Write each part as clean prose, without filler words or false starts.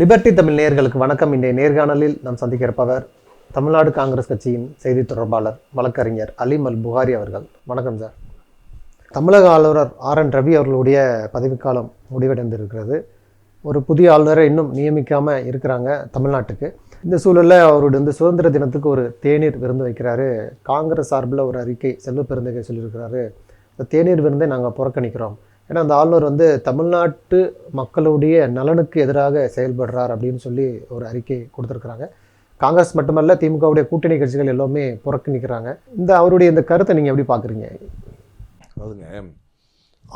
Liberty Tamil நேயர்களுக்கு வணக்கம். இன்றைய நேர்காணலில் நாம் சந்திக்க இருப்பவர் தமிழ்நாடு காங்கிரஸ் கட்சியின் செய்தி தொடர்பாளர் வழக்கறிஞர் அலீம் அல் புகாரி அவர்கள். வணக்கம் சார். தமிழக ஆளுநர் RN ரவி அவர்களுடைய பதவிக்காலம் முடிவடைந்திருக்கிறது. ஒரு புதிய ஆளுநரை இன்னும் நியமிக்காமல் இருக்கிறாங்க தமிழ்நாட்டுக்கு. இந்த சூழலில் அவருடைய சுதந்திர தினத்துக்கு ஒரு தேநீர் விருந்து வைக்கிறாரு. காங்கிரஸ் சார்பில் ஒரு அறிக்கை செல்வ பெருந்தகை சொல்லியிருக்கிறாரு, இந்த தேநீர் விருந்தை நாங்கள் புறக்கணிக்கிறோம். ஏன்னா அந்த ஆளுநர் தமிழ்நாட்டு மக்களுடைய நலனுக்கு எதிராக செயல்படுறார் அப்படின்னு சொல்லி ஒரு அறிக்கை கொடுத்துருக்குறாங்க. காங்கிரஸ் மட்டுமல்ல, திமுகவுடைய கூட்டணி கட்சிகள் எல்லாமே புறக்கணிக்கிறாங்க. அவருடைய இந்த கருத்தை நீங்கள் எப்படி பார்க்குறீங்க? அதுங்க,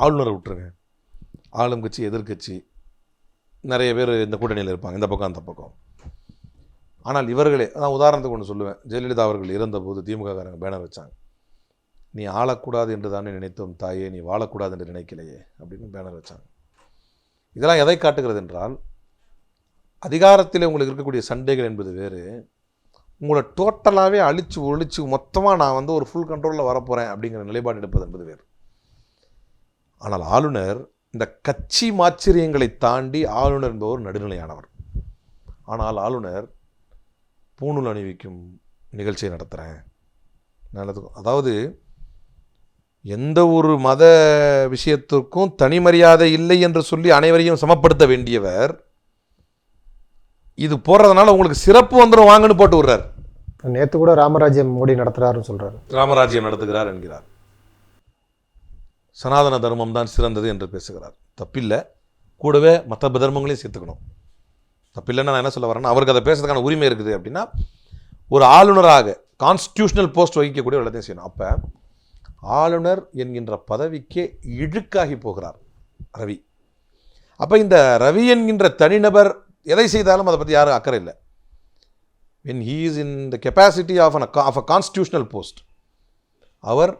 ஆளுநரை விட்டுருங்க. ஆளும் கட்சி எதிர்கட்சி நிறைய பேர் இந்த கூட்டணியில் இருப்பாங்க, இந்த பக்கம் அந்த பக்கம். ஆனால் இவர்களே, நான் உதாரணத்துக்கு ஒன்று சொல்லுவேன். ஜெயலலிதா அவர்கள் இருந்தபோது திமுககாரங்க பேனர் வச்சாங்க, நீ ஆளக்கூடாது என்று தானே நினைத்தோம் தாயே, நீ வாழக்கூடாது என்று நினைக்கலையே அப்படின்னு பேனர் வச்சாங்க. இதெல்லாம் எதை காட்டுகிறது என்றால், அதிகாரத்தில் உங்களுக்கு இருக்கக்கூடிய சண்டைகள் என்பது வேறு, உங்களை டோட்டலாகவே அழிச்சு ஒழிச்சு மொத்தமாக நான் ஒரு ஃபுல் கண்ட்ரோலில் வரப்போகிறேன் அப்படிங்கிற நிலைப்பாடு எடுப்பது என்பது வேறு. ஆனால் ஆளுநர் இந்த கட்சி மாச்சரியங்களை தாண்டி ஆளுநர் என்பவர் நடுநிலையானவர். ஆனால் ஆளுநர் பூணூல் அணிவிக்கும் நிகழ்ச்சியை நடத்துகிறேன், அதாவது எந்த ஒரு மத விஷயத்திற்கும் தனி மரியாதை இல்லை என்று சொல்லி அனைவரையும் சமப்படுத்த வேண்டியவர், இது போடுறதுனால உங்களுக்கு சிறப்பு வந்துடும் வாங்கன்னு போட்டு விடுறார். நேற்று கூட ராமராஜ்யம் மோடி நடத்துகிறாருன்னு சொல்கிறார். ராமராஜ்யம் நடத்துகிறார் என்கிறார். சனாதன தர்மம் தான் சிறந்தது என்று பேசுகிறார். தப்பில்லை, கூடவே மற்ற தர்மங்களையும் சேர்த்துக்கணும். தப்பில்லைன்னு நான் என்ன சொல்ல வரேன்னா, அவருக்கு அதை பேசுறதுக்கான உரிமை இருக்குது. அப்படின்னா ஒரு ஆளுநராக கான்ஸ்டியூஷனல் போஸ்ட் வகிக்கக்கூடிய எல்லாத்தையும் செய்யணும். அப்போ ஆளுநர் என்கின்ற பதவிக்கே இழுக்காகி போகிறார் ரவி. அப்போ இந்த ரவி என்கின்ற தனிநபர் எதை செய்தாலும் அதை பற்றி யாரும் அக்கறை இல்லை. when he is in the capacity of a constitutional post, அவர்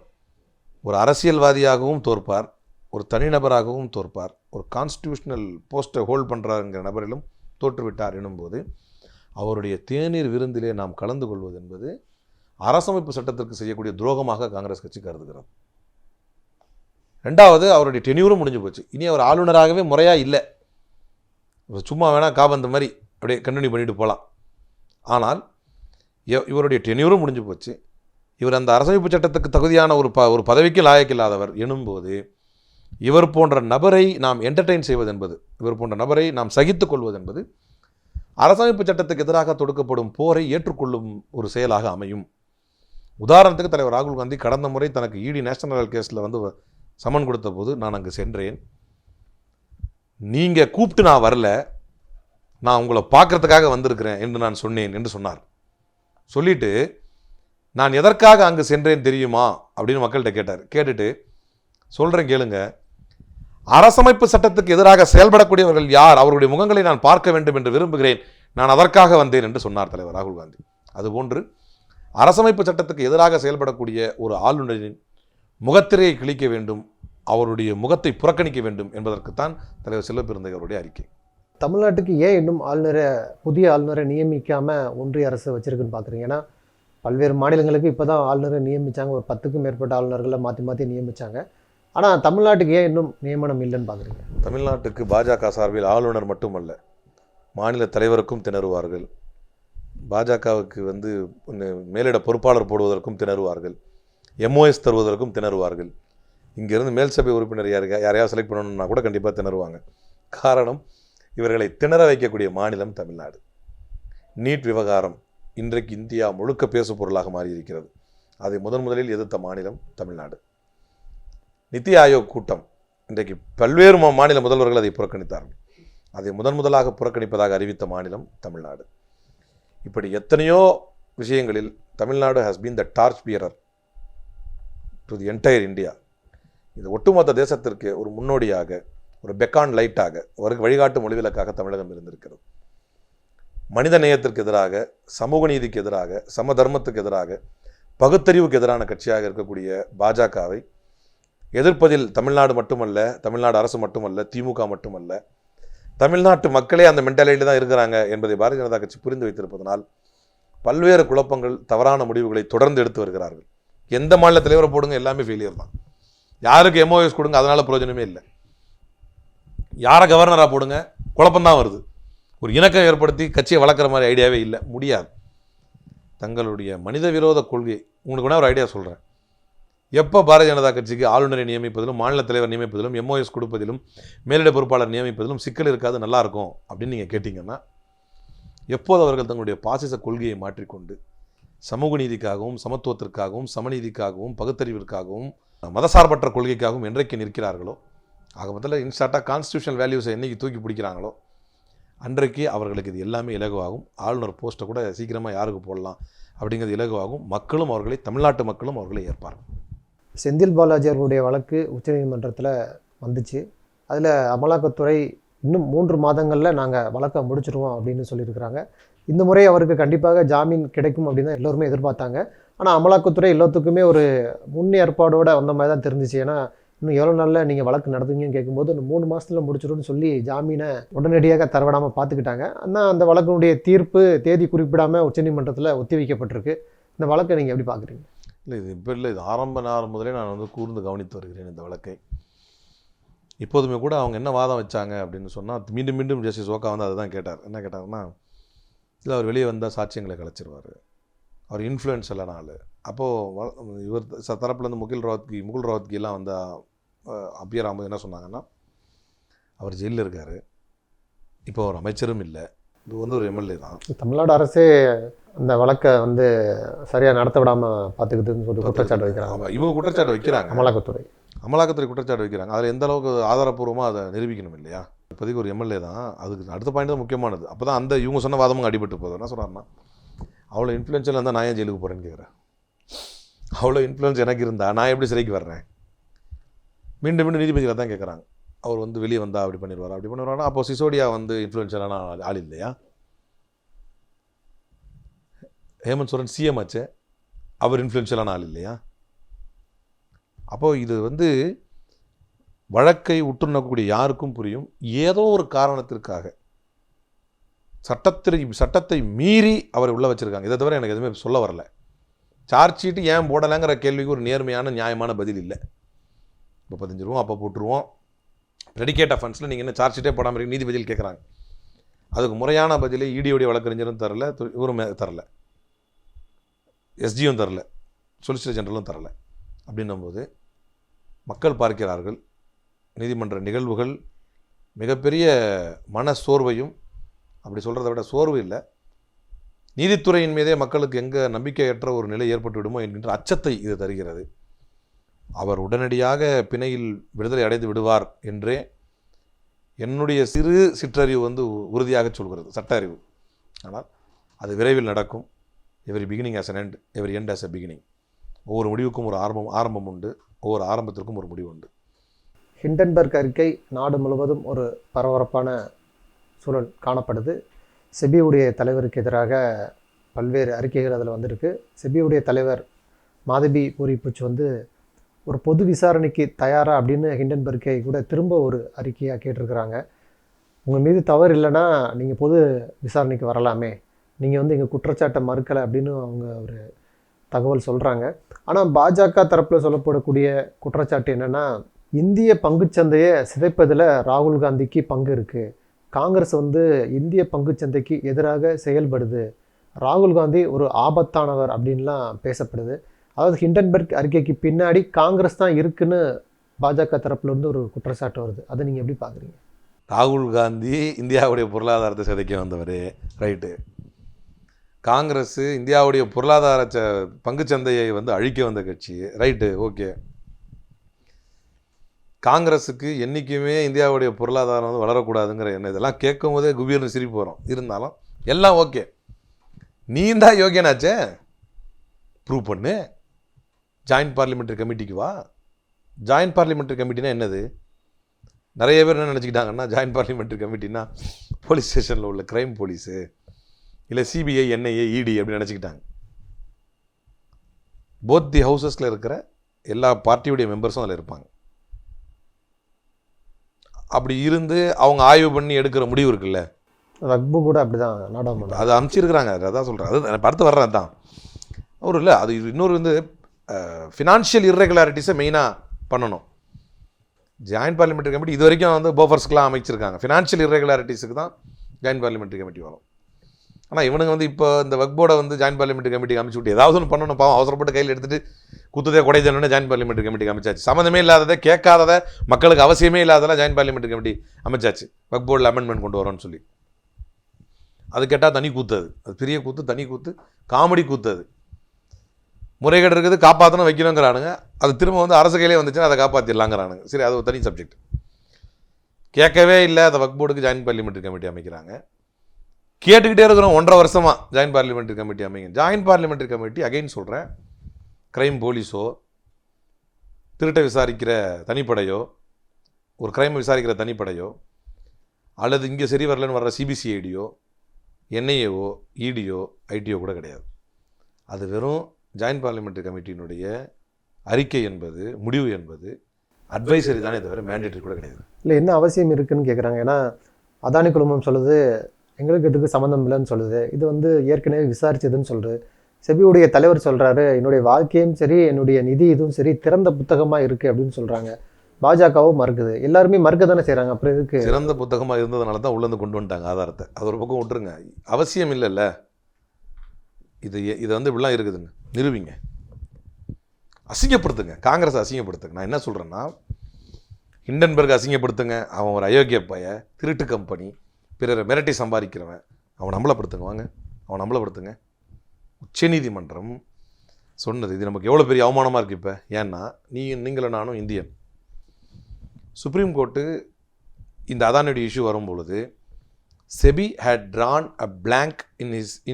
ஒரு அரசியல்வாதியாகவும் தோற்பார், ஒரு தனிநபராகவும் தோற்பார், ஒரு கான்ஸ்டியூஷனல் போஸ்ட்டை ஹோல்ட் பண்ணுறாருங்கிற நபரிலும் தோற்றுவிட்டார் எனும்போது, அவருடைய தேநீர் விருந்திலே நாம் கலந்து கொள்வது என்பது அரசமைப்பு சட்டத்திற்கு செய்யக்கூடிய துரோகமாக காங்கிரஸ் கட்சி கருதுகிறது. ரெண்டாவது, அவருடைய டென்யூரும் முடிஞ்சு போச்சு. இனி அவர் ஆளுநராகவே முறையாக இல்லை, சும்மா வேணால் காபந்த மாதிரி அப்படியே கண்டினியூ பண்ணிட்டு போகலாம். ஆனால் இவருடைய டென்யூரும் முடிஞ்சு போச்சு. இவர் அந்த அரசமைப்பு சட்டத்துக்கு தகுதியான ஒரு பதவிக்கு லாயக்கில்லாதவர் எனும்போது, இவர் போன்ற நபரை நாம் என்டர்டெயின் செய்வது என்பது, இவர் போன்ற நபரை நாம் சகித்து கொள்வது என்பது அரசமைப்பு சட்டத்துக்கு எதிராக தொடுக்கப்படும் போரை ஏற்றுக்கொள்ளும் ஒரு செயலாக அமையும். உதாரணத்துக்கு, தலைவர் ராகுல் காந்தி கடந்த முறை தனக்கு ED நேஷனல் கேஸில் சமன் கொடுத்த போது நான் அங்கு சென்றேன். நீங்கள் கூப்பிட்டு நான் வரல, நான் உங்களை பார்க்கறதுக்காக வந்திருக்கிறேன் என்று நான் சொன்னேன் என்று சொன்னார். சொல்லிட்டு, நான் எதற்காக அங்கு சென்றேன் தெரியுமா அப்படின்னு மக்கள்கிட்ட கேட்டார். கேட்டுட்டு சொல்கிறேன் கேளுங்க, அரசமைப்பு சட்டத்துக்கு எதிராக செயல்படக்கூடியவர்கள் யார், அவருடைய முகங்களை நான் பார்க்க வேண்டும் என்று விரும்புகிறேன், நான் அதற்காக வந்தேன் என்று சொன்னார் தலைவர் ராகுல் காந்தி. அதுபோன்று அரசமைப்பு சட்டத்துக்கு எதிராக செயல்படக்கூடிய ஒரு ஆளுநரின் முகத்திரையை கிழிக்க வேண்டும், அவருடைய முகத்தை புறக்கணிக்க வேண்டும் என்பதற்குத்தான் தலைவர் செல்வ பெருந்தகை அவருடைய அறிக்கை. தமிழ்நாட்டுக்கு ஏன் இன்னும் புதிய ஆளுநரை நியமிக்காமல் ஒன்றிய அரசு வச்சிருக்குன்னு பார்க்குறீங்க? ஏன்னா பல்வேறு மாநிலங்களுக்கு இப்போ தான் ஆளுநரை நியமித்தாங்க, ஒரு 10க்கும் மேற்பட்ட ஆளுநர்களை மாற்றி மாற்றி நியமித்தாங்க. ஆனால் தமிழ்நாட்டுக்கு ஏன் இன்னும் நியமனம் இல்லைன்னு பார்க்குறீங்க? தமிழ்நாட்டுக்கு பாஜக சார்பில் ஆளுநர் மட்டுமல்ல, மாநில தலைவருக்கும் திணறுவார்கள், பாஜகவுக்கு மேலிட பொறுப்பாளர் போடுவதற்கும் திணறுவார்கள், MOS தருவதற்கும் திணறுவார்கள். இங்கேருந்து மேல் சபை உறுப்பினர் யாரையாவது செலக்ட் பண்ணணும்னா கூட கண்டிப்பாக திணறுவாங்க. காரணம், இவர்களை திணற வைக்கக்கூடிய மாநிலம் தமிழ்நாடு. நீட் விவகாரம் இன்றைக்கு இந்தியா முழுக்க பேசு பொருளாக மாறியிருக்கிறது. அதை முதலில் எதிர்த்த மாநிலம் தமிழ்நாடு. நித்தி ஆயோக் கூட்டம் இன்றைக்கு பல்வேறு மாநில முதல்வர்கள் அதை புறக்கணித்தார்கள். அதை முதலாக புறக்கணிப்பதாக அறிவித்த மாநிலம் தமிழ்நாடு. இப்படி எத்தனையோ விஷயங்களில் Tamil Nadu has been the torch bearer to the entire India. இது ஒட்டுமொத்த தேசத்திற்கு ஒரு முன்னோடியாக, ஒரு பெக்கான் லைட்டாக, ஒரு வழிகாட்டு மொழிவிலக்காக தமிழகம் இருந்திருக்கிறது. மனித நேயத்திற்கு எதிராக, சமூக நீதிக்கு எதிராக, சம தர்மத்துக்கு எதிராக, பகுத்தறிவுக்கு எதிரான கட்சியாக இருக்கக்கூடிய பாஜகவை எதிர்ப்பதில் தமிழ்நாடு மட்டுமல்ல, தமிழ்நாடு அரசு மட்டுமல்ல, திமுக மட்டுமல்ல, தமிழ்நாட்டு மக்களே அந்த மென்டாலிட்டியில் தான் இருக்கிறாங்க என்பதை பாரதிய ஜனதா கட்சி புரிந்து வைத்திருப்பதனால் பல்வேறு குழப்பங்கள், தவறான முடிவுகளை தொடர்ந்து எடுத்து வருகிறார்கள். எந்த மாநில தலைவரை போடுங்க, எல்லாமே ஃபெயிலியர் தான். யாருக்கு MOS கொடுங்க, அதனால பிரயோஜனமே இல்லை. யாரை கவர்னராக போடுங்க, குழப்பம்தான் வருது. ஒரு இணக்கம் ஏற்படுத்தி கட்சியை வளர்க்குற மாதிரி ஐடியாவே இல்லை, முடியாது. தங்களுடைய மனித விரோத கொள்கை, உங்களுக்கு வேணா ஒரு ஐடியா சொல்கிறேன். எப்போ பாரதிய ஜனதா கட்சிக்கு ஆளுநரை நியமிப்பதிலும் மாநில தலைவர் நியமிப்பதிலும் MOS கொடுப்பதிலும் மேலிட பொறுப்பாளர் நியமிப்பதிலும் சிக்கல் இருக்காது, நல்லாயிருக்கும் அப்படின்னு நீங்கள் கேட்டிங்கன்னா, எப்போது அவர்கள் தங்களுடைய பாசிச கொள்கையை மாற்றிக்கொண்டு சமூக நீதிக்காகவும் சமத்துவத்திற்காகவும் சமநீதிக்காகவும் பகுத்தறிவிற்காகவும் மதசார்பற்ற கொள்கைக்காகவும் என்றைக்கு நிற்கிறார்களோ, ஆக மொத்தத்தில் இன்ஸ்டாட்டாக கான்ஸ்டியூஷனல் வேல்யூஸை என்றைக்கு தூக்கி பிடிக்கிறாங்களோ அன்றைக்கு அவர்களுக்கு இது எல்லாமே இலகுவாகும். ஆளுநர் போஸ்ட்டை கூட சீக்கிரமாக யாருக்கு போடலாம் அப்படிங்கிறது இலகுவாகும். மக்களும் அவர்களை, தமிழ்நாட்டு மக்களும் அவர்களை ஏற்பார்கள். செந்தில் பாலாஜி அவர்களுடைய வழக்கு உச்சநீதிமன்றத்தில் வந்துச்சு. அதில் அமலாக்கத்துறை இன்னும் 3 மாதங்களில் நாங்கள் வழக்கை முடிச்சிடுவோம் அப்படின்னு சொல்லியிருக்கிறாங்க. இந்த முறை அவருக்கு கண்டிப்பாக ஜாமீன் கிடைக்கும் அப்படின்னு தான் எல்லோருமே எதிர்பார்த்தாங்க. ஆனால் அமலாக்கத்துறை எல்லாத்துக்குமே ஒரு முன்னேற்பாடோடு வந்த மாதிரி தான் தெரிஞ்சிச்சு. ஏன்னா இன்னும் எவ்வளோ நாளில் நீங்கள் வழக்கு நடத்துவீங்கன்னு கேட்கும்போது 3 மாதத்தில் முடிச்சிடும்னு சொல்லி ஜாமீனை உடனடியாக தரவிடாமல் பார்த்துக்கிட்டாங்க. ஆனால் அந்த வழக்கினுடைய தீர்ப்பு தேதி குறிப்பிடாமல் உச்சநீதிமன்றத்தில் ஒத்திவைக்கப்பட்டிருக்கு. இந்த வழக்கை நீங்கள் எப்படி பார்க்குறீங்க? இல்லை, இது இப்போ இல்லை, இது ஆரம்ப நாள் முதலே நான் கூர்ந்து கவனித்து வருகிறேன் இந்த வழக்கை. இப்போதுமே கூட அவங்க என்ன வாதம் வச்சாங்க அப்படின்னு சொன்னால், மீண்டும் மீண்டும் ஜஸ்டிஸ் ஓகா அதுதான் கேட்டார். என்ன கேட்டார்னா, இல்லை அவர் வெளியே வந்தால் சாட்சியங்களை கலைச்சிருவார், அவர் இன்ஃப்ளூயன்ஸ் ஆள். அப்போது இவர் தரப்புலேருந்து முகுல் ரோஹத்கி எல்லாம் அப்பியர் ஆகும்போது என்ன சொன்னாங்கன்னா, அவர் ஜெயிலில் இருக்கார், இப்போ அவர் அமைச்சரும் இல்லை, இது ஒரு MLA தான். தமிழ்நாடு அரசே அந்த வழக்கை சரியாக நடத்த விடாமல் பார்த்துக்கிட்டுன்னு சொல்லி குற்றச்சாட்டு வைக்கிறாங்க. இவங்க குற்றச்சாட்டு வைக்கிறாங்க, அமலாக்கத்துறை குற்றச்சாட்டு வைக்கிறாங்க. அதில் எந்த அளவுக்கு ஆதாரப்பூர்வமாக அதை நிரூபிக்கணும் இல்லையா? இப்போதைக்கு ஒரு MLA தான், அதுக்கு அடுத்த பாயிண்ட் தான் முக்கியமானது. அப்போ தான் அந்த இவங்க சொன்ன வாதமும் அடிபட்டு போகுது. என்ன சொல்கிறாருன்னா, அவ்வளோ இன்ஃப்ளூயன்ஸில் இருந்தால் நான் ஏன் ஜெயிலுக்கு போகிறேன்னு கேட்குறேன். அவ்வளோ இன்ஃப்ளூயன்ஸ் எனக்கு இருந்தால் நான் எப்படி சிறைக்கு வர்றேன்? மீண்டும் மீண்டும் நீதிபதிகளை தான் கேட்குறாங்க. அவர் வெளியே வந்தால் அப்படி பண்ணிடுவார். அப்போ சிசோடியா இன்ஃப்ளூயன்ஷியலான ஆள் இல்லையா? ஹேமந்த் சோரன் CM ஆச்சு, அவர் இன்ஃப்ளூயன்ஷியலான ஆள் இல்லையா? அப்போது இது வழக்கை உற்றுநோக்கக்கூடிய யாருக்கும் புரியும், ஏதோ ஒரு காரணத்திற்காக சட்டத்தை மீறி அவரை உள்ளே வச்சுருக்காங்க. இதை தவிர எனக்கு எதுவுமே சொல்ல வரல. சார்ஜ் ஷீட்டு ஏன் போடலைங்கிற கேள்விக்கு ஒரு நேர்மையான நியாயமான பதில் இல்லை. இப்போ 15 ரூபா அப்போ போட்டுருவோம், ப்ரெடிகேட் அஃபென்ஸில் நீங்கள் என்ன சார்ஜ் ஷீட்டே போடாமல் இருக்கு நீதிபதிகள் கேட்குறாங்க. அதுக்கு முறையான பதிலை EDயோடைய வழக்கறிஞரும் தரல, இவரும் தரல, SGயும் தரல, சொலிசிட்டர் ஜெனரலும் தரல. அப்படின்னும்போது மக்கள் பார்க்கிறார்கள், நீதிமன்ற நிகழ்வுகள் மிகப்பெரிய மன சோர்வையும், அப்படி சொல்கிறத விட சோர்வு இல்லை, நீதித்துறையின் மீதே மக்களுக்கு எங்கே நம்பிக்கையற்ற ஒரு நிலை ஏற்பட்டு விடுமோ என்கின்ற அச்சத்தை இது தருகிறது. அவர் உடனடியாக பிணையில் விடுதலை அடைந்து விடுவார் என்றே என்னுடைய சிற்றறிவு உறுதியாக சொல்கிறது, சட்ட அறிவு. ஆனால் அது விரைவில் நடக்கும். Every beginning as an end, every end as a beginning. ஒவ்வொரு முடிவுக்கும் ஒரு ஆரம்பம் உண்டு, ஒவ்வொரு ஆரம்பத்திற்கும் ஒரு முடிவு உண்டு. ஹிண்டன்பர்க் அறிக்கை நாடு முழுவதும் ஒரு பரபரப்பான சூழல் காணப்படுது. செபியுடைய தலைவருக்கு எதிராக பல்வேறு அறிக்கைகள் அதில் வந்திருக்கு. செபியுடைய தலைவர் மாதவி பூரிப்புச் ஒரு பொது விசாரணைக்கு தயாரா அப்படின்னு ஹிண்டன்பர்க்கை கூட திரும்ப ஒரு அறிக்கையாக கேட்டிருக்கிறாங்க. உங்கள் மீது தவறு இல்லைன்னா நீங்கள் பொது விசாரணைக்கு வரலாமே, நீங்கள் எங்கள் குற்றச்சாட்டை மறுக்கலை அப்படின்னு அவங்க ஒரு தகவல் சொல்கிறாங்க. ஆனால் பாஜக தரப்பில் சொல்லப்படக்கூடிய குற்றச்சாட்டு என்னென்னா, இந்திய பங்குச்சந்தையை சிதைப்பதில் ராகுல் காந்திக்கு பங்கு இருக்குது, காங்கிரஸ் இந்திய பங்குச்சந்தைக்கு எதிராக செயல்படுது, ராகுல் காந்தி ஒரு ஆபத்தானவர் அப்படின்லாம் பேசப்படுது. அதாவது ஹிண்டன்பர்க் அறிக்கைக்கு பின்னாடி காங்கிரஸ் தான் இருக்குன்னு பாஜக தரப்புலேருந்து ஒரு குற்றச்சாட்டு வருது. அதை நீங்கள் எப்படி பார்க்குறீங்க? ராகுல் காந்தி இந்தியாவுடைய பொருளாதாரத்தை சிதைக்க வந்தவர், ரைட்டு. காங்கிரஸ் இந்தியாவுடைய பொருளாதார பங்குச்சந்தையை அழிக்க வந்த கட்சி, ரைட்டு, ஓகே. காங்கிரஸுக்கு என்றைக்குமே இந்தியாவுடைய பொருளாதாரம் வளரக்கூடாதுங்கிற எண்ணம். இதெல்லாம் கேட்கும் போதே குபீர்னு சிரிப்பு வரும். இருந்தாலும் எல்லாம் ஓகே. நீ தான் யோகியனாச்சே, ப்ரூவ் பண்ணு, ஜாயின்ட் பார்லிமெண்ட்ரி கமிட்டிக்கு வா. ஜாயின்ட் பார்லிமெண்ட்ரி கமிட்டினா என்னது? நிறைய பேர் என்ன நினச்சிக்கிட்டாங்கன்னா, ஜாயின்ட் பார்லிமெண்ட்ரி கமிட்டினா போலீஸ் ஸ்டேஷனில் உள்ள கிரைம் போலீஸு, இல்லை CBI, NIA, ED அப்படின்னு நினச்சிக்கிட்டாங்க. போத் தி ஹவுசஸில் இருக்கிற எல்லா பார்ட்டியுடைய மெம்பர்ஸும் அதில் இருப்பாங்க. அப்படி இருந்து அவங்க ஆய்வு பண்ணி எடுக்கிற முடிவு இருக்குல்ல, ரக்பு கூட அப்படி தான் நாடாளுமன்றம் அது அமைச்சிருக்கிறாங்க. அதான் சொல்கிறேன், அது அடுத்து வர்றது தான் ஒரு இல்லை. அது இன்னொரு ஃபினான்ஷியல் இர்ரெகுலாரிட்டிஸை மெயினாக பண்ணணும். ஜாயின்ட் பார்லிமெண்ட்ரி கமிட்டி இது வரைக்கும் போஃபர்ஸ்க்கெலாம் அமைச்சிருக்காங்க. ஃபினான்ஷியல் இர்ரெகுலாரிட்டிஸுக்கு தான் ஜாயின்ட் பார்லிமெண்ட்ரி கமிட்டி வரும். ஆனால் இவனுங்க வந்து இப்போ இந்த வக்ஃப் போர்டை வந்து ஜாயின்ட் பார்லிமெண்ட்ரி கமிட்டிக்கு அமைச்சு விட்டு ஏதாவது ஒன்று பண்ணணும், பாவம் அவசரப்பட்டு கையில் எடுத்துகிட்டு குத்துதே கொடைதல்னு ஜாயின்ட் பார்லிமெண்ட்ரி கமிட்டிக்கு அமைச்சாச்சு. சம்மந்தமே இல்லாததை, கேட்காததை, மக்களுக்கு அவசியமே இல்லாததெல்லாம் ஜாயின்ட் பார்லிமெண்ட்ரி கமிட்டி அமைச்சாச்சு. வக்ஃப் போர்டில் அமெண்ட்மெண்ட் கொண்டு வரோன்னு சொல்லி அது கேட்டால் தனி கூத்து, அது பெரிய கூத்து, தனி கூத்து, காமெடி கூத்து. அது முறைகேடு இருக்குது, காப்பாற்றணும் வைக்கணுங்கிறானுங்க. அது திரும்ப வந்து அரசு கையிலே வந்துச்சுன்னா அதை காப்பாற்றிடலாங்கிறானுங்க. சரி, அது ஒரு தனி சப்ஜெக்ட். கேட்கவே இல்லை, அதை வக்ஃப் போர்டுக்கு ஜாயின்ட் பார்லிமெண்ட்ரி கமிட்டி அமைக்கிறாங்க. கேட்டுக்கிட்டே இருக்கிறோம் 1.5 வருஷமாக ஜாயின்ட் பார்லிமெண்ட்ரி கமிட்டி அமைங்க. ஜாயின்ட் பார்லிமெண்ட்ரி கமிட்டி அகைன் சொல்கிறேன், கிரைம் போலீஸோ, திருட்டை விசாரிக்கிற தனிப்படையோ, ஒரு கிரைமை விசாரிக்கிற தனிப்படையோ, அல்லது இங்கே சரி வரலன்னு வர்ற சிபிசிஐடியோ, என்ஐஏஓ, இடியோ, ஐடியோ கூட கிடையாது. அது வெறும் ஜாயின்ட் பார்லிமெண்ட்ரி கமிட்டியினுடைய அறிக்கை என்பது, முடிவு என்பது அட்வைசரி தானே தவிர மேண்டேட்டரி கூட கிடையாது. இல்லை, என்ன அவசியம் இருக்குன்னு கேட்குறாங்க. ஏன்னா அதானி குழுமம் சொல்லுது எங்களுக்கு இதுக்கு சம்மந்தம் இல்லைன்னு சொல்லுது. இது வந்து ஏற்கனவே விசாரிச்சதுன்னு சொல்லுது. செபியுடைய தலைவர் சொல்கிறாரு, என்னுடைய வாழ்க்கையும் சரி, என்னுடைய நிதி இதுவும் சரி திறந்த புத்தகமாக இருக்குது அப்படின்னு சொல்கிறாங்க. பாஜகவும் மறுக்குது. எல்லாருமே மறுக்க தானே செய்கிறாங்க. அப்புறம் இதுக்கு சிறந்த புத்தகமாக இருந்ததுனால தான் உள்ளேருந்து கொண்டு வந்துட்டாங்க ஆதாரத்தை. அது ஒரு பக்கம் விட்டுருங்க, அவசியம் இல்லைல்ல. இது வந்து இப்படிலாம் இருக்குதுன்னு நிரூபிங்க, அசிங்கப்படுத்துங்க, காங்கிரஸ் அசிங்கப்படுத்துங்க. நான் என்ன சொல்கிறேன்னா, ஹிண்டன்பர்க் அசிங்கப்படுத்துங்க, அவன் ஒரு அயோக்கிய பைய, திருட்டு கம்பெனி, பிறரை மிரட்டி சம்பாதிக்கிறவன், அவன் அம்பலப்படுத்துங்க, வாங்க அவன் அம்பலப்படுத்துங்க. உச்சநீதிமன்றம் சொன்னது இது நமக்கு எவ்வளோ பெரிய அவமானமாக இருக்குது. இப்போ ஏன்னா நீங்களும் நானும் இந்தியன். சுப்ரீம் கோர்ட்டு இந்த அதானியுடைய இஷ்யூ வரும்பொழுது SEBI had drawn a blank in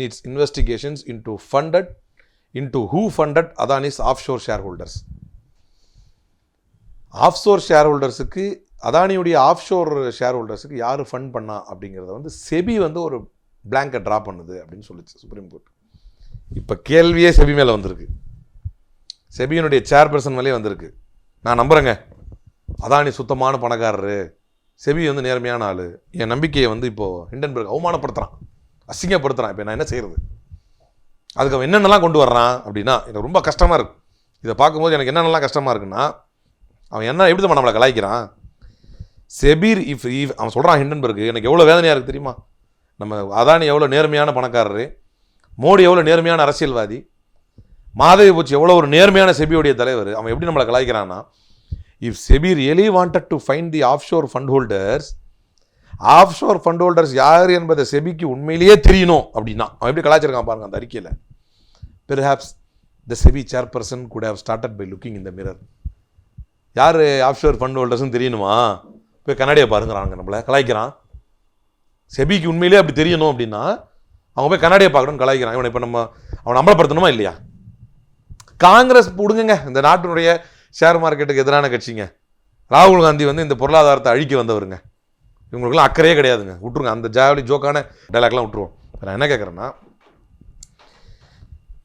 its investigations into who funded Adani's offshore shareholders. Offshore ஷேர்ஹோல்டர்ஸுக்கு, அதானியுடைய ஆஃப்ஷோர் ஷேர்ஹோல்டர்ஸுக்கு யார் ஃபண்ட் பண்ணா அப்படிங்கிறத வந்து செபி வந்து ஒரு பிளாங்கை ட்ரா பண்ணுது அப்படின்னு சொல்லிச்சு சுப்ரீம் கோர்ட். இப்போ கேள்வியே செபி மேலே வந்திருக்கு, செபியினுடைய சேர்பர்சன் மேலே வந்திருக்கு. நான் நம்புகிறேங்க, அதானி சுத்தமான பணக்காரரு, செபி வந்து நேர்மையான ஆள். என் நம்பிக்கையை வந்து இப்போது ஹிண்டன்பர்க் அவமானப்படுத்துகிறான், அசிங்கப்படுத்துகிறான். இப்போ நான் என்ன செய்கிறது? அதுக்கு அவன் என்னென்னலாம் கொண்டு வர்றான் அப்படின்னா எனக்கு ரொம்ப கஷ்டமாக இருக்குது. இதை பார்க்கும்போது எனக்கு என்னென்னலாம் கஷ்டமாக இருக்குன்னா, அவன் என்ன எப்படி தான் நம்மளை கலாய்க்கிறான். செபீர் அவன் சொல்கிறான் ஹிண்டன்பர்க், எனக்கு எவ்வளோ வேதனையாக இருக்குது தெரியுமா? நம்ம அதானி எவ்வளோ நேர்மையான பணக்காரரு, மோடி எவ்வளோ நேர்மையான அரசியல்வாதி, மாதவி பூச்சி எவ்வளோ ஒரு நேர்மையான செபியுடைய தலைவர். அவன் எப்படி நம்மளை கலாய்க்கிறான்னா, if SEBI really wanted to find the offshore fund holders யார் என்பதை செபிக்கு உண்மையிலேயே தெரியணும் அப்படின்னா அவன் எப்படி கலாய்ச்சிருக்கான் பாருங்க அந்த அறிக்கையில். Perhaps the SEBI chairperson could have started by looking in the mirror. யார் ஆஃப்ஷோர் ஃபண்ட் ஹோல்டர்ஸ்னு தெரியணுமா? போய் கண்ணாடியை பாருங்கிறாங்க, நம்மளை கலாய்க்கிறான். செபிக்கு உண்மையிலே அப்படி தெரியணும் அப்படின்னா அவங்க போய் கண்ணாடியை பார்க்கணும்னு கலாய்க்கிறான். இவனை இப்போ அவனை அமலப்படுத்தணுமா இல்லையா? காங்கிரஸ் பிடுங்குங்க, இந்த நாட்டினுடைய ஷேர் மார்க்கெட்டுக்கு எதிரான கட்சிங்க. ராகுல் காந்தி வந்து இந்த பொருளாதாரத்தை அழிக்க வந்தவருங்க. இவங்களுக்குலாம் அக்கறையே கிடையாதுங்க, விட்டுருங்க. அந்த ஜாவலி ஜோக்கான டைலாக்லாம் விட்டுருவோம். நான் என்ன கேட்குறேன்னா,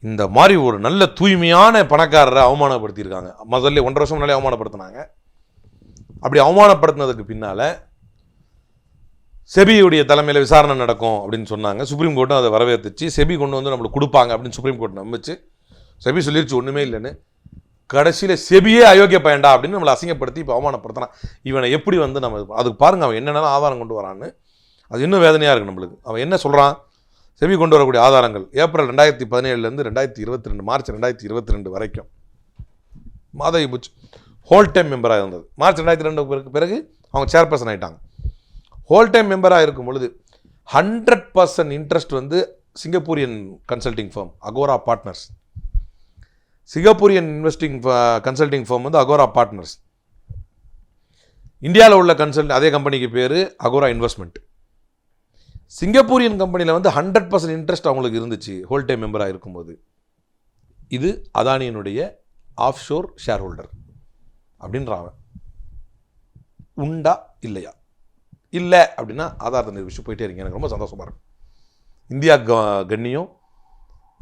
இந்த மாதிரி ஒரு நல்ல தூய்மையான பணக்காரரை அவமானப்படுத்தியிருக்காங்க. முதல்ல 1.5 வருஷம் முன்னாலே அவமானப்படுத்தினாங்க. அப்படி அவமானப்படுத்தினதுக்கு பின்னால் செபியுடைய தலைமையில் விசாரணை நடக்கும் அப்படின்னு சொன்னாங்க. சுப்ரீம் கோர்ட்டும் அதை வரவேற்றுச்சு. செபி கொண்டு வந்து நம்மளுக்கு கொடுப்பாங்க அப்படின்னு சுப்ரீம் கோர்ட் நம்பிச்சு. செபி சொல்லிருச்சு ஒன்றுமே இல்லைன்னு. கடைசியில் செபியே அயோக்கிய பயண்டா அப்படின்னு நம்மளை அசிங்கப்படுத்தி இப்போ அவமானப்படுத்தினான். இவனை எப்படி வந்து நம்ம அதுக்கு பாருங்கள், அவன் என்னென்ன ஆதாரம் கொண்டு வரான்னு. அது இன்னும் வேதனையாக இருக்குது நம்மளுக்கு. அவன் என்ன சொல்கிறான்? செபி கொண்டு வரக்கூடிய ஆதாரங்கள் ஏப்ரல் 2017 2022 மார்ச் 2022 வரைக்கும் மாதவி புச் ஹோல் டைம் மெம்பராக இருந்தது. மார்ச் 2022 பிறகு அவங்க சேர்பர்சன் ஆகிட்டாங்க. ஹோல் டைம் மெம்பராக இருக்கும் பொழுது 100% இன்ட்ரெஸ்ட் வந்து Singaporean consulting firm Agora Partners. Singaporean consulting firm வந்து அகோரா பார்ட்னர்ஸ். இந்தியாவில் உள்ள அதே கம்பெனிக்கு பேர் அகோரா இன்வெஸ்ட்மெண்ட். சிங்கப்பூரியன் கம்பெனியில் வந்து 100% இன்ட்ரெஸ்ட் அவங்களுக்கு இருந்துச்சு ஹோல் டைம் மெம்பராக இருக்கும்போது. இது அதானியினுடைய ஆஃப்ஷோர் ஷேர் ஹோல்டர் அப்படின்றான். உண்டா இல்லையா? இல்லை அப்படின்னா ஆதாரத்தை நிரூபிச்சு போயிட்டே இருங்க. எனக்கு ரொம்ப சந்தோஷமாக இருக்கும். இந்தியா கண்ணியம்,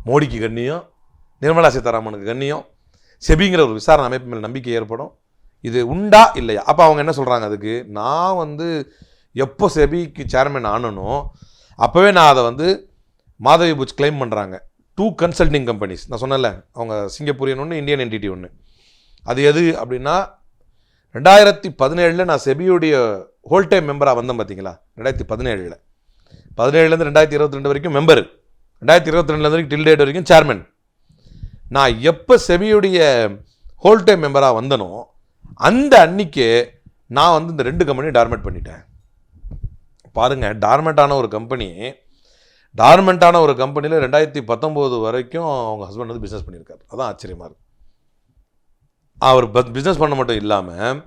மோடிக்கு கண்ணியம், நிர்மலா சீதாராமனுக்கு கண்ணியம், செபிங்கிற ஒரு விசாரணை அமைப்பு மேல் நம்பிக்கை ஏற்படும். இது உண்டா இல்லையா? அப்போ அவங்க என்ன சொல்கிறாங்க, அதுக்கு நான் வந்து எப்போ செபிக்கு சேர்மேன் ஆனனோ அப்போவே நான் அதை வந்து மாதவி புச் கிளைம் பண்ணுறாங்க. 2 கன்சல்டிங் கம்பெனிஸ் நான் சொன்னேன்ல, அவங்க சிங்கப்பூரியன் ஒன்று, இந்தியன் என்டிட்டி ஒன்று. அது எது அப்படின்னா 2017 நான் செபியுடைய ஹோல் டைம் மெம்பராக வந்தேன் பார்த்தீங்களா? 2017 17லேருந்து 2022 வரைக்கும் மெம்பர், 2022 வரைக்கும் டில் டேட் வரைக்கும் சேர்மன். நான் எப்போ செபியுடைய ஹோல் டைம் மெம்பராக வந்தனோ அந்த அன்னைக்கே நான் வந்து இந்த 2 கம்பெனி டார்மெண்ட் பண்ணிட்டேன். பாருங்கள், டார்மெண்ட்டான ஒரு கம்பெனியில் 2019 வரைக்கும் அவங்க ஹஸ்பண்ட் வந்து பிஸ்னஸ் பண்ணியிருக்காரு. அதான் ஆச்சரியமாக இருக்குது. அவர் பிஸ்னஸ் பண்ண மட்டும் இல்லாமல்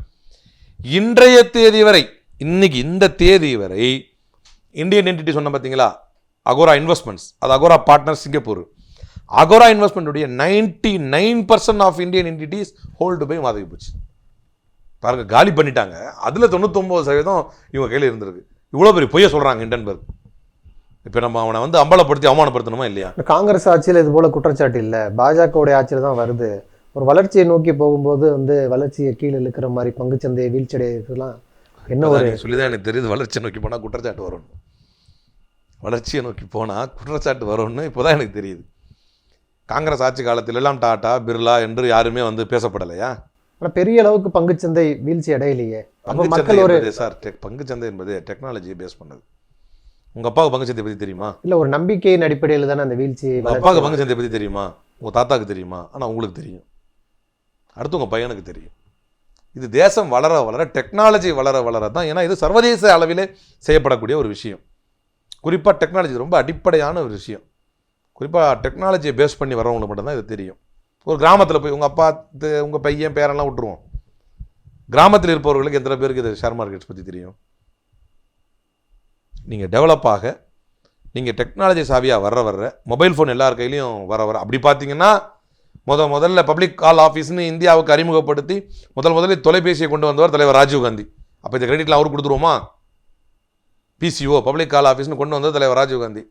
இன்றைய தேதி வரை, இன்னைக்கு இந்த தேதி வரை இந்தியன் என்டிட்டி சொன்ன பார்த்தீங்களா, அகோரா இன்வெஸ்ட்மெண்ட்ஸ், அது அகோரா பார்ட்னர் சிங்கப்பூர். அகோரா இன்வெஸ்ட்மெண்ட்டுடைய 99% of Indian entities hold by Madhabi Buch. பாருங்க, காலி பண்ணிட்டாங்க. அதில் 99% இவங்க கையில் இருந்திருக்கு. இவ்வளோ பெரிய பொய்ய சொல்கிறாங்க ஹிண்டன்பர்க். இப்போ நம்ம அவனை வந்து அம்பலப்படுத்தி அவமானப்படுத்தணுமா இல்லையா? காங்கிரஸ் ஆட்சியில் இது போல குற்றச்சாட்டு இல்லை, பாஜகவுடைய ஆட்சியில் தான் வருது. ஒரு வளர்ச்சியை நோக்கி போகும்போது வந்து வளர்ச்சியை கீழே இழுக்கிற மாதிரி பங்குச்சந்தையை வீழ்ச்சியடையலாம் என்ன ஒரு சொல்லிதான் எனக்கு தெரியுது. வளர்ச்சியை நோக்கி போனால் குற்றச்சாட்டு வரும்னு, வளர்ச்சியை நோக்கி போனால் குற்றச்சாட்டு வரும்னு இப்போதான் எனக்கு தெரியுது. காங்கிரஸ் ஆட்சி காலத்தில் எல்லாம் டாடா, பிர்லா என்று யாருமே வந்து பேசப்படலையா? ஆனால் பெரிய அளவுக்கு பங்குச்சந்தை வீழ்ச்சி அடையலையே. மக்கள் ஒரு சார், பங்குச்சந்தை என்பது டெக்னாலஜியை பேஸ் பண்ணது. உங்க அப்பாவுக்கு பங்குச்சந்தை பற்றி தெரியுமா? இல்லை, ஒரு நம்பிக்கையின் அடிப்படையில் தானே அந்த வீழ்ச்சி. அப்பாவுக்கு பங்குச்சந்தை பற்றி தெரியுமா? உங்கள் தாத்தாவுக்கு தெரியுமா? ஆனால் உங்களுக்கு தெரியும், அடுத்து உங்கள் பையனுக்கு தெரியும். இது தேசம் வளர வளர, டெக்னாலஜி வளர வளர தான். ஏன்னா இது சர்வதேச அளவிலே செய்யப்படக்கூடிய ஒரு விஷயம். குறிப்பாக டெக்னாலஜி ரொம்ப அடிப்படையான ஒரு விஷயம். குறிப்பாக டெக்னாலஜியை பேஸ் பண்ணி வரவங்களுக்கு மட்டும்தான் இது தெரியும். ஒரு கிராமத்தில் போய் உங்கள் அப்பா, உங்கள் பையன், பேரெல்லாம் விட்டுருவோம். கிராமத்தில் இருப்பவர்களுக்கு எத்தனை பேருக்கு இது ஷேர் மார்க்கெட்ஸ் பற்றி தெரியும்? நீங்கள் டெவலப் ஆக, நீங்கள் டெக்னாலஜி சாவியாக வர்ற மொபைல் ஃபோன் எல்லார் கையிலையும் வர அப்படி பார்த்தீங்கன்னா முதல்ல பப்ளிக் கால் ஆஃபீஸ்னு இந்தியாவுக்கு அறிமுகப்படுத்தி முதலில் தொலைபேசியை கொண்டு வந்தவர் தலைவர் ராஜீவ்காந்தி. அப்போ இந்த கிரெடிட்லாம் அவருக்கு கொடுத்துருவோமா? பிசிஓ, பப்ளிக் கால் ஆஃபீஸ்னு கொண்டு வந்தது தலைவர் ராஜீவ்காந்தி.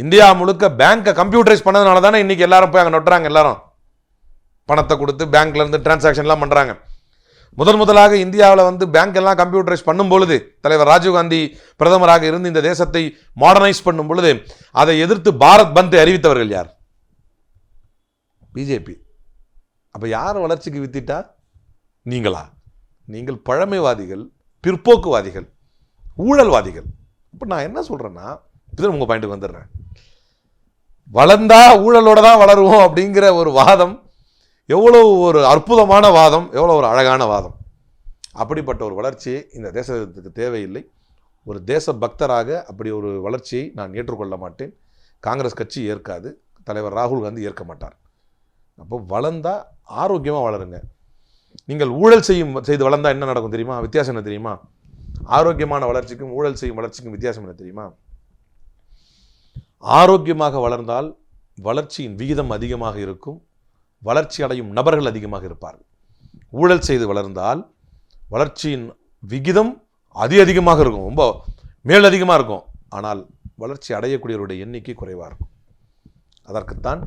இந்தியா முழுக்க பேங்கை கம்ப்யூட்டரைஸ் பண்ணதுனால தானே இன்றைக்கி எல்லாரும் போய் அங்கே நொட்டுறாங்க. எல்லாரும் பணத்தை கொடுத்து பேங்க்லேருந்து டிரான்சாக்ஷன்லாம் பண்ணுறாங்க. முதலாக இந்தியாவில் வந்து பேங்க் எல்லாம் கம்ப்யூட்டரைஸ் பண்ணும் பொழுது, தலைவர் ராஜீவ்காந்தி பிரதமராக இருந்து இந்த தேசத்தை மாடர்னைஸ் பண்ணும் பொழுது அதை எதிர்த்து பாரத் பந்தை அறிவித்தவர்கள் யார்? பிஜேபி. அப்போ யார் வளர்ச்சிக்கு வித்திட்டா? நீங்களா? நீங்கள் பழமைவாதிகள், பிற்போக்குவாதிகள், ஊழல்வாதிகள். இப்போ நான் என்ன சொல்கிறேன்னா, இப்போ உங்கள் பாயிண்ட்டுக்கு வந்துடுறேன். வளர்ந்தா ஊழலோட தான் வளருவோம் அப்படிங்கிற ஒரு வாதம் எவ்வளோ ஒரு அற்புதமான வாதம், எவ்வளோ ஒரு அழகான வாதம். அப்படிப்பட்ட ஒரு வளர்ச்சி இந்த தேசத்துக்கு தேவையில்லை. ஒரு தேச பக்தராக அப்படி ஒரு வளர்ச்சியை நான் ஏற்றுக்கொள்ள மாட்டேன். காங்கிரஸ் கட்சி ஏற்காது, தலைவர் ராகுல் காந்தி ஏற்க மாட்டார். அப்போ வளர்ந்தால் ஆரோக்கியமாக வளருங்க. நீங்கள் ஊழல் செய்து வளர்ந்தால் என்ன நடக்கும் தெரியுமா? வித்தியாசம் என்ன தெரியுமா? ஆரோக்கியமான வளர்ச்சிக்கும் ஊழல் செய்யும் வளர்ச்சிக்கும் வித்தியாசம் என்ன தெரியுமா? ஆரோக்கியமாக வளர்ந்தால் வளர்ச்சியின் விகிதம் அதிகமாக இருக்கும், வளர்ச்சி அடையும் நபர்கள் அதிகமாக இருப்பார்கள். ஊழல் செய்து வளர்ந்தால் வளர்ச்சியின் விகிதம் அதிகமாக இருக்கும், ரொம்ப மேலதிகமாக இருக்கும். ஆனால் வளர்ச்சி அடையக்கூடியவருடைய எண்ணிக்கை குறைவாக இருக்கும். அதற்குத்தான்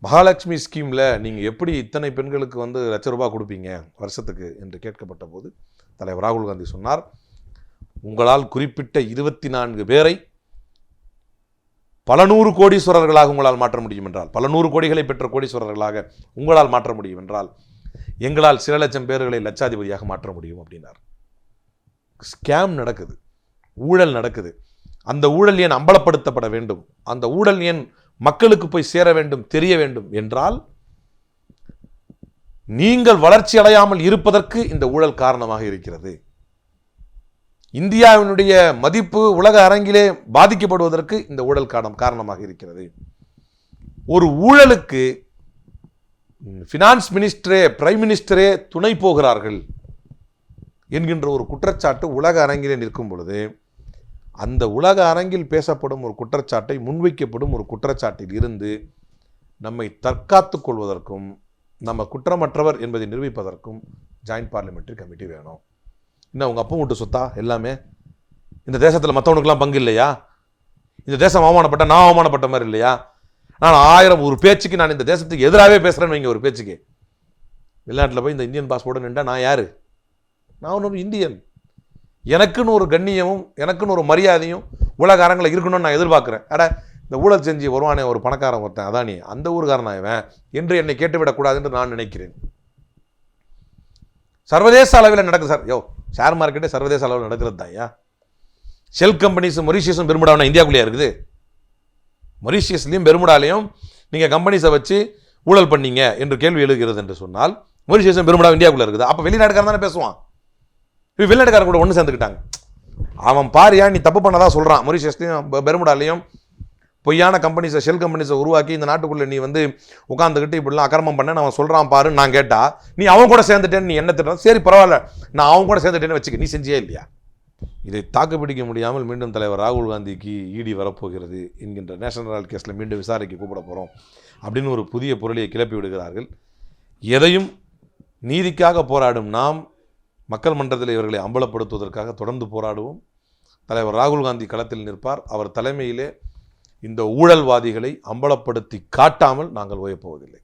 மகாலட்சுமி ஸ்கீமில் நீங்கள் எப்படி இத்தனை பெண்களுக்கு வந்து ₹1,00,000 கொடுப்பீங்க வருஷத்துக்கு என்று கேட்கப்பட்ட போது தலைவர் ராகுல் காந்தி சொன்னார், உங்களால் குறிப்பிட்ட 24 பேரை பல 100 கோடீஸ்வரர்களாக உங்களால் மாற்ற முடியும் என்றால், பல 100 கோடிகளை பெற்ற கோடீஸ்வரர்களாக உங்களால் மாற்ற முடியும் என்றால், எங்களால் சில லட்சம் பேர்களை லட்சாதிபதியாக மாற்ற முடியும் அப்படின்னார். ஸ்கேம் நடக்குது, ஊழல் நடக்குது. அந்த ஊழல் ஏன் அம்பலப்படுத்தப்பட வேண்டும், அந்த ஊழல் ஏன் மக்களுக்கு போய் சேர வேண்டும், தெரிய வேண்டும் என்றால், நீங்கள் வளர்ச்சி அடையாமல் இருப்பதற்கு இந்த ஊழல் காரணமாக இருக்கிறது. இந்தியாவினுடைய மதிப்பு உலக அரங்கிலே பாதிக்கப்படுவதற்கு இந்த ஊழல் காரணமாக இருக்கிறது. ஒரு ஊழலுக்கு ஃபினான்ஸ் மினிஸ்டரே, பிரைம் மினிஸ்டரே துணை போகிறார்கள் என்கின்ற ஒரு குற்றச்சாட்டு உலக அரங்கிலே நிற்கும் பொழுது, அந்த உலக அரங்கில் பேசப்படும் ஒரு குற்றச்சாட்டை, முன்வைக்கப்படும் ஒரு குற்றச்சாட்டில் இருந்து நம்மை தற்காத்துக் கொள்வதற்கும் நம்ம குற்றமற்றவர் என்பதை நிரூபிப்பதற்கும் ஜாயிண்ட் பார்லிமெண்ட்ரி கமிட்டி வேணும். இன்னும் உங்கள் அப்பா விட்டு சொத்தா எல்லாமே? இந்த தேசத்தில் மற்றவனுக்கெல்லாம் பங்கு இல்லையா? இந்த தேசம் அவமானப்பட்ட நான் அவமானப்பட்ட மாதிரி இல்லையா? நான் 1000 ஒரு பேச்சுக்கு நான் இந்த தேசத்துக்கு எதிராகவே பேசுகிறேன்னு வைங்க. ஒரு பேச்சுக்கு வெளிநாட்டில் போய் இந்த இந்தியன் பாஸ்போர்ட்டு நின்றா நான் யார்? நான் ஒரு இந்தியன். எனக்குன்னு ஒரு கண்ணியமும் எனக்குன்னு ஒரு மரியாதையும் உலக அரங்கில் இருக்கணும்னு நான் எதிர்பார்க்குறேன். இந்த ஊழல் செஞ்சு வருவானே ஒரு பணக்காரன் ஒருத்தன், அதானி, அந்த ஊருக்காரன் இவன் என்று என்னை கேட்டுவிடக்கூடாது என்று நான் நினைக்கிறேன். சர்வதேச அளவில் நடக்குது சார். ஷேர் மார்க்கெட்டே சர்வதேச அளவில் நடக்கிறது தான். ஷெல் கம்பெனிஸ் மொரிஷியஸும் பெர்முடாவும் இந்தியாவுக்குள்ளேயே இருக்குது. மொரிஷியஸ்லையும் பெர்முடாலையும் நீங்கள் கம்பெனிஸை வச்சு ஊழல் பண்ணீங்க என்று கேள்வி எழுகிறது என்று சொன்னால் மொரிஷியஸும் பெர்முடாவும் இந்தியாவுக்குள்ளே இருக்குது. அப்போ வெளிநாட்டுக்காரன் தானே பேசுவான். இப்போ வெளிநாட்டுக்காரன் கூட ஒன்று சேர்ந்துக்கிட்டாங்க. அவன் பாரியா நீ தப்பு பண்ணதா சொல்கிறான். மொரிஷியஸ்லையும் பெர்முடாலையும் பொய்யான கம்பெனிஸை ஷெல் கம்பெனிஸை உருவாக்கி இந்த நாட்டுக்குள்ளே நீ வந்து உட்காந்துக்கிட்டு இப்படிலாம் அக்கிரமம் பண்ண அவன் சொல்கிறான் பாருன்னு நான் கேட்டால் நீ அவன் கூட சேர்ந்துட்டேன்னு நீ என்ன திட்டம்? சரி பரவாயில்ல, நான் அவன் கூட சேர்ந்துட்டேன்னு வச்சுக்க, நீ செஞ்சியா இல்லையா? இதை தாக்குப்பிடிக்க முடியாமல் மீண்டும் தலைவர் ராகுல் காந்திக்கு இடி வரப்போகிறது என்கின்ற நேஷனல் ஹெரால்ட் கேஸில் மீண்டும் விசாரிக்க கூப்பிட போகிறோம் அப்படின்னு ஒரு புதிய பொருளியை கிளப்பி விடுகிறார்கள். எதையும் நீதிக்காக போராடும் நாம் மக்கள் மன்றத்தில் இவர்களை அம்பலப்படுத்துவதற்காக தொடர்ந்து போராடுவோம். தலைவர் ராகுல் காந்தி களத்தில் நிற்பார். அவர் தலைமையிலே இந்த ஊழல்வாதிகளை அம்பலப்படுத்தி காட்டாமல் நாங்கள் ஓயப்போவதில்லை.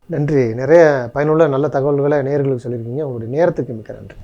நன்றி. நிறைய பயனுள்ள நல்ல தகவல்களை நேயர்களுக்கு சொல்லியிருக்கீங்க. உங்களுடைய நேரத்துக்கு மிக்க நன்றி.